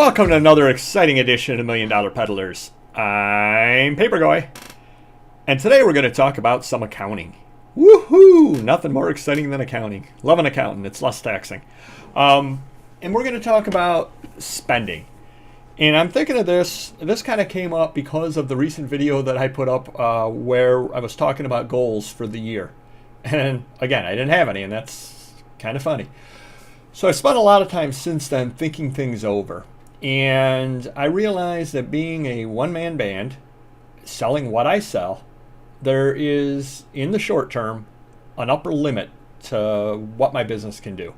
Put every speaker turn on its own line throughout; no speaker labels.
Welcome to another exciting edition of Million Dollar Peddlers. I'm Papergoy, and today we're going to talk about some accounting. Woohoo! Nothing more exciting than accounting. Love an accountant. It's less taxing. And we're going to talk about spending. And I'm thinking of this kind of came up because of the recent video that I put up where I was talking about goals for the year. And again, I didn't have any, and that's kind of funny. So I spent a lot of time since then thinking things over. And I realized that being a one-man band, selling what I sell, there is, in the short term, an upper limit to what my business can do.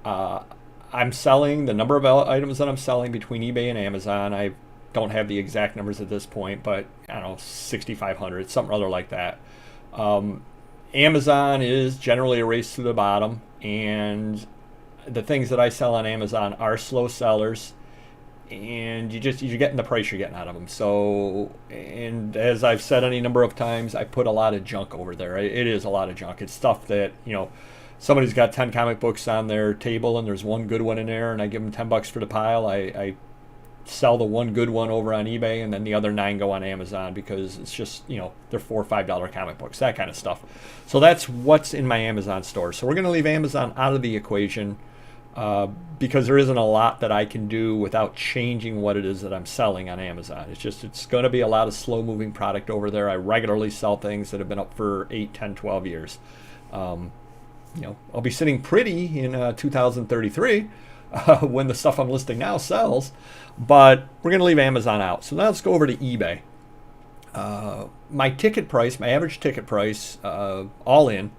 I'm selling the number of items that I'm selling between eBay and Amazon. I don't have the exact numbers at this point, but I don't know, 6,500, something or other like that. Amazon is generally a race to the bottom, and the things that I sell on Amazon are slow sellers, and you're getting the price you're getting out of them. So, and as I've said any number of times, I put a lot of junk over there. It is a lot of junk. It's stuff that, somebody's got 10 comic books on their table and there's one good one in there, and I give them $10 for the pile. I sell the one good one over on eBay, and then the other 9 go on Amazon because it's just, they're $4 or $5 comic books, that kind of stuff. So that's what's in my Amazon store. So we're going to leave Amazon out of the equation because there isn't a lot that I can do without changing what it is that I'm selling on Amazon. It's going to be a lot of slow moving product over there. I regularly sell things that have been up for 8, 10, 12 years. I'll be sitting pretty in 2033 when the stuff I'm listing now sells, but we're going to leave Amazon out. So now let's go over to eBay. My average ticket price, all in,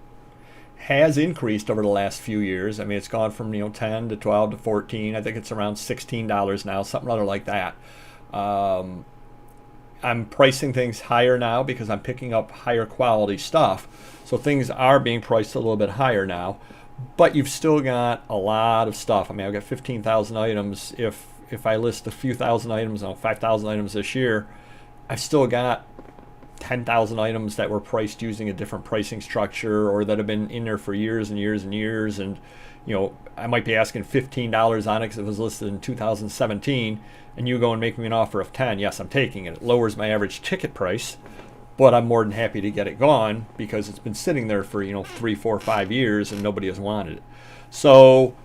has increased over the last few years. I mean, it's gone from 10 to 12 to 14. I think it's around $16 now, something other like that. I'm pricing things higher now because I'm picking up higher quality stuff. So things are being priced a little bit higher now, but you've still got a lot of stuff. I mean, I've got 15,000 items. If I list a few thousand items, 5,000 items this year, I've still got 10,000 items that were priced using a different pricing structure or that have been in there for years and years and years. And, I might be asking $15 on it because it was listed in 2017, and you go and make me an offer of 10. Yes, I'm taking it. It lowers my average ticket price, but I'm more than happy to get it gone because it's been sitting there for 3, 4, 5 years and nobody has wanted it. So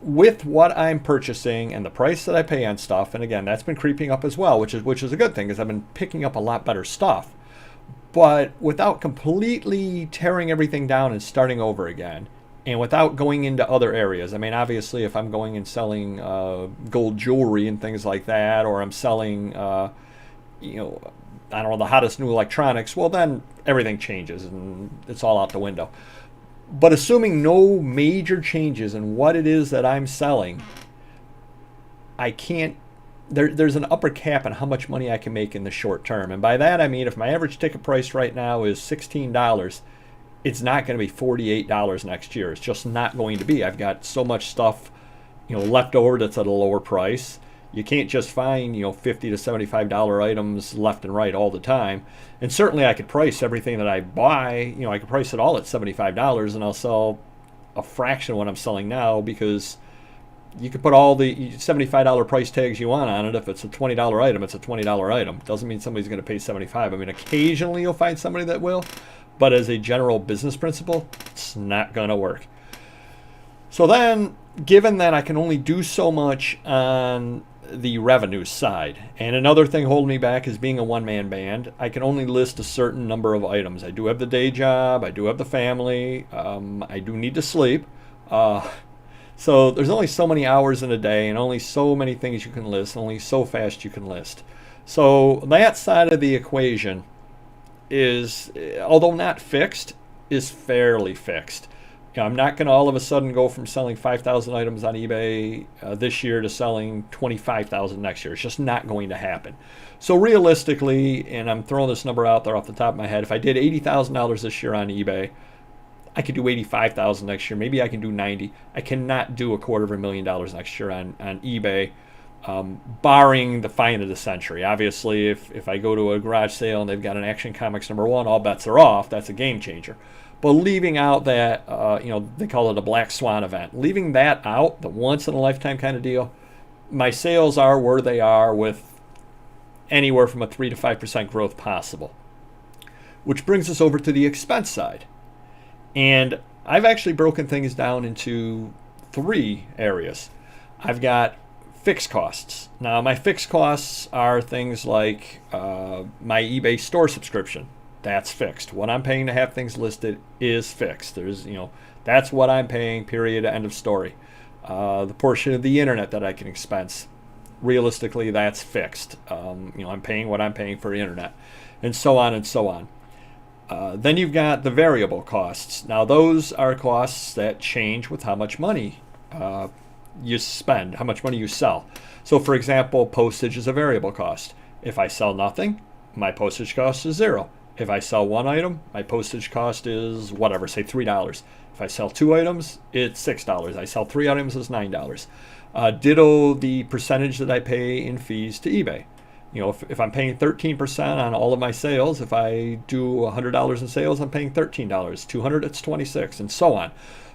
with what I'm purchasing and the price that I pay on stuff, and again, that's been creeping up as well, which is a good thing because I've been picking up a lot better stuff, but without completely tearing everything down and starting over again, and without going into other areas. I mean, obviously, if I'm going and selling gold jewelry and things like that, or I'm selling, I don't know, the hottest new electronics, well, then everything changes and it's all out the window. But assuming no major changes in what it is that I'm selling, I can't, there's an upper cap on how much money I can make in the short term. And by that, I mean, if my average ticket price right now is $16, it's not going to be $48 next year. It's just not going to be. I've got so much stuff, left over that's at a lower price. You can't just find, $50 to $75 items left and right all the time. And certainly I could price everything that I buy, I could price it all at $75 and I'll sell a fraction of what I'm selling now because you could put all the $75 price tags you want on it. If it's a $20 item, it's a $20 item. Doesn't mean somebody's going to pay $75. I mean, occasionally you'll find somebody that will, but as a general business principle, it's not going to work. So then, given that I can only do so much on the revenue side, and another thing holding me back is being a one-man band, I can only list a certain number of items. I do have the day job, I do have the family, I do need to sleep, so there's only so many hours in a day and only so many things you can list, only so fast you can list. So that side of the equation is, although not fixed, is fairly fixed. I'm not going to all of a sudden go from selling 5,000 items on eBay this year to selling 25,000 next year. It's just not going to happen. So realistically, and I'm throwing this number out there off the top of my head, if I did $80,000 this year on eBay, I could do $85,000 next year. Maybe I can do 90. I cannot do $250,000 next year on eBay, barring the find of the century. Obviously, if I go to a garage sale and they've got an Action Comics #1, all bets are off. That's a game changer. But leaving out that, they call it a black swan event. Leaving that out, the once in a lifetime kind of deal, my sales are where they are with anywhere from a 3 to 5% growth possible. Which brings us over to the expense side. And I've actually broken things down into 3 areas. I've got fixed costs. Now, my fixed costs are things like my eBay store subscription. That's fixed. What I'm paying to have things listed is fixed. That's what I'm paying, period, end of story. The portion of the internet that I can expense, realistically, that's fixed. I'm paying what I'm paying for internet, and so on and so on. Then you've got the variable costs. Now, those are costs that change with how much money you spend, how much money you sell. So, for example, postage is a variable cost. If I sell nothing, my postage cost is 0. If I sell 1 item, my postage cost is whatever, say $3. If I sell 2 items, it's $6. I sell 3 items, it's $9. Ditto the percentage that I pay in fees to eBay. If I'm paying 13% on all of my sales, if I do $100 in sales, I'm paying $13. 200, it's 26, and so on.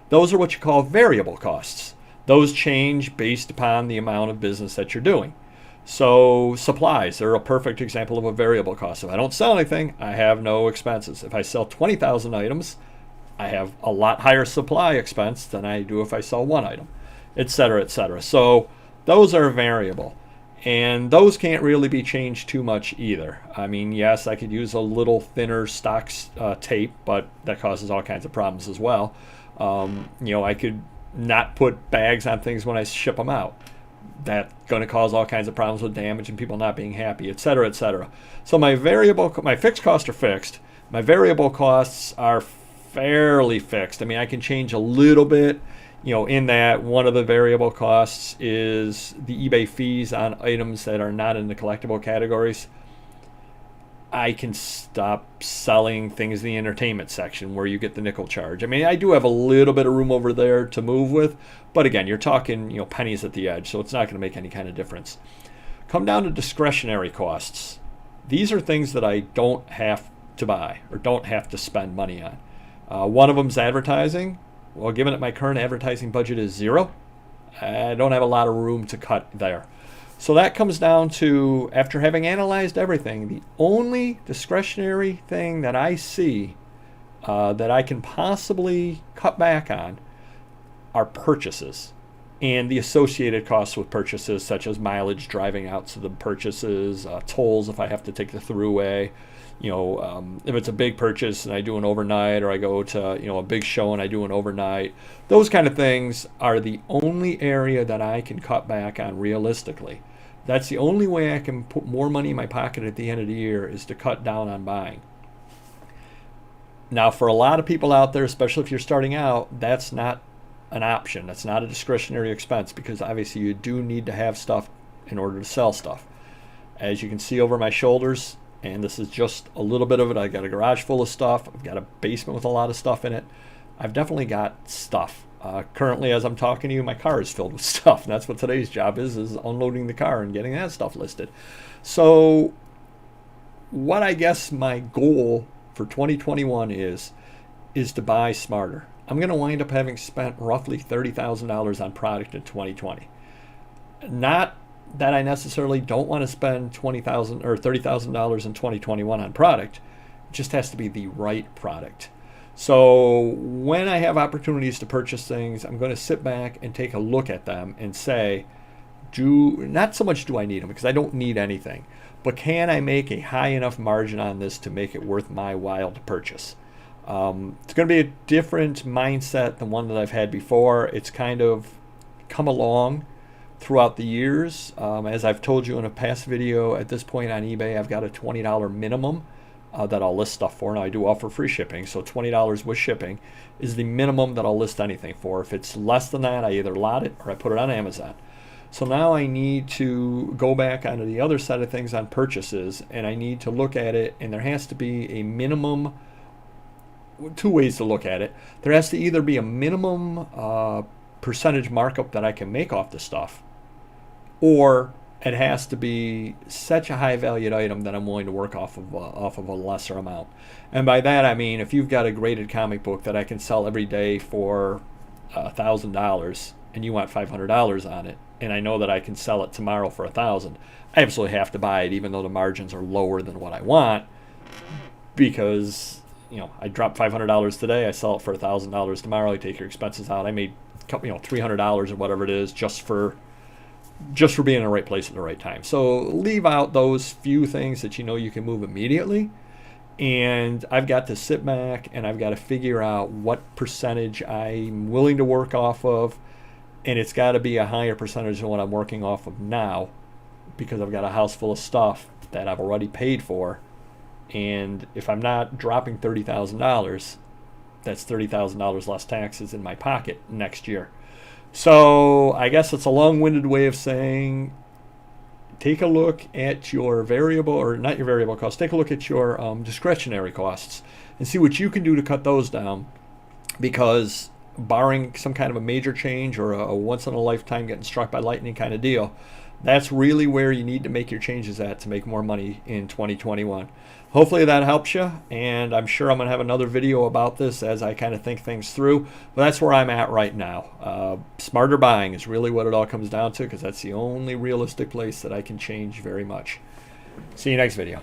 Those are what you call variable costs. Those change based upon the amount of business that you're doing. So supplies are a perfect example of a variable cost. If I don't sell anything, I have no expenses. If I sell 20,000 items, I have a lot higher supply expense than I do if I sell 1 item, et cetera, et cetera. So those are variable. And those can't really be changed too much either. I mean, yes, I could use a little thinner stock tape, but that causes all kinds of problems as well. I could not put bags on things when I ship them out. That's going to cause all kinds of problems with damage and people not being happy, et cetera, et cetera. So my fixed costs are fixed. My variable costs are fairly fixed. I mean, I can change a little bit. In that one of the variable costs is the eBay fees on items that are not in the collectible categories. I can stop selling things in the entertainment section where you get the nickel charge. I mean, I do have a little bit of room over there to move with, but again, you're talking, pennies at the edge, so it's not going to make any kind of difference. Come down to discretionary costs. These are things that I don't have to buy or don't have to spend money on. One of them is advertising. Well, given that my current advertising budget is 0, I don't have a lot of room to cut there. So that comes down to, after having analyzed everything, the only discretionary thing that I see that I can possibly cut back on are purchases and the associated costs with purchases, such as mileage driving out to the purchases, tolls if I have to take the throughway. If it's a big purchase and I do an overnight, or I go to, a big show and I do an overnight, those kind of things are the only area that I can cut back on realistically. That's the only way I can put more money in my pocket at the end of the year, is to cut down on buying. Now, for a lot of people out there, especially if you're starting out, that's not an option. That's not a discretionary expense, because obviously you do need to have stuff in order to sell stuff. As you can see over my shoulders, and this is just a little bit of it, I got a garage full of stuff. I've got a basement with a lot of stuff in it. I've definitely got stuff. Currently, as I'm talking to you, my car is filled with stuff. And that's what today's job is unloading the car and getting that stuff listed. So what I guess my goal for 2021 is to buy smarter. I'm going to wind up having spent roughly $30,000 on product in 2020. Not that I necessarily don't want to spend $20,000 or $30,000 in 2021 on product. It just has to be the right product. So when I have opportunities to purchase things, I'm going to sit back and take a look at them and say, not so much do I need them, because I don't need anything, but can I make a high enough margin on this to make it worth my while to purchase? It's going to be a different mindset than one that I've had before. It's kind of come along throughout the years. As I've told you in a past video, at this point on eBay, I've got a $20 minimum that I'll list stuff for. Now, I do offer free shipping, so $20 with shipping is the minimum that I'll list anything for. If it's less than that, I either lot it or I put it on Amazon. So now I need to go back onto the other side of things on purchases, and I need to look at it, and there has to be a minimum, 2 ways to look at it. There has to either be a minimum percentage markup that I can make off the stuff, or it has to be such a high valued item that I'm willing to work off of a lesser amount. And by that I mean, if you've got a graded comic book that I can sell every day for $1,000 and you want $500 on it, and I know that I can sell it tomorrow for $1,000, I absolutely have to buy it, even though the margins are lower than what I want, because I drop $500 today, I sell it for $1,000 tomorrow. I take your expenses out, I made $300 or whatever it is just for being in the right place at the right time. So leave out those few things that you can move immediately. And I've got to sit back and I've got to figure out what percentage I'm willing to work off of. And it's got to be a higher percentage than what I'm working off of now, because I've got a house full of stuff that I've already paid for. And if I'm not dropping $30,000, that's $30,000 less taxes in my pocket next year. So I guess it's a long-winded way of saying, take a look at your variable, or not your variable costs, take a look at your discretionary costs and see what you can do to cut those down, because barring some kind of a major change or a once-in-a-lifetime getting struck by lightning kind of deal, that's really where you need to make your changes at to make more money in 2021. Hopefully that helps you, and I'm sure I'm going to have another video about this as I kind of think things through. But that's where I'm at right now. Smarter buying is really what it all comes down to, because that's the only realistic place that I can change very much. See you next video.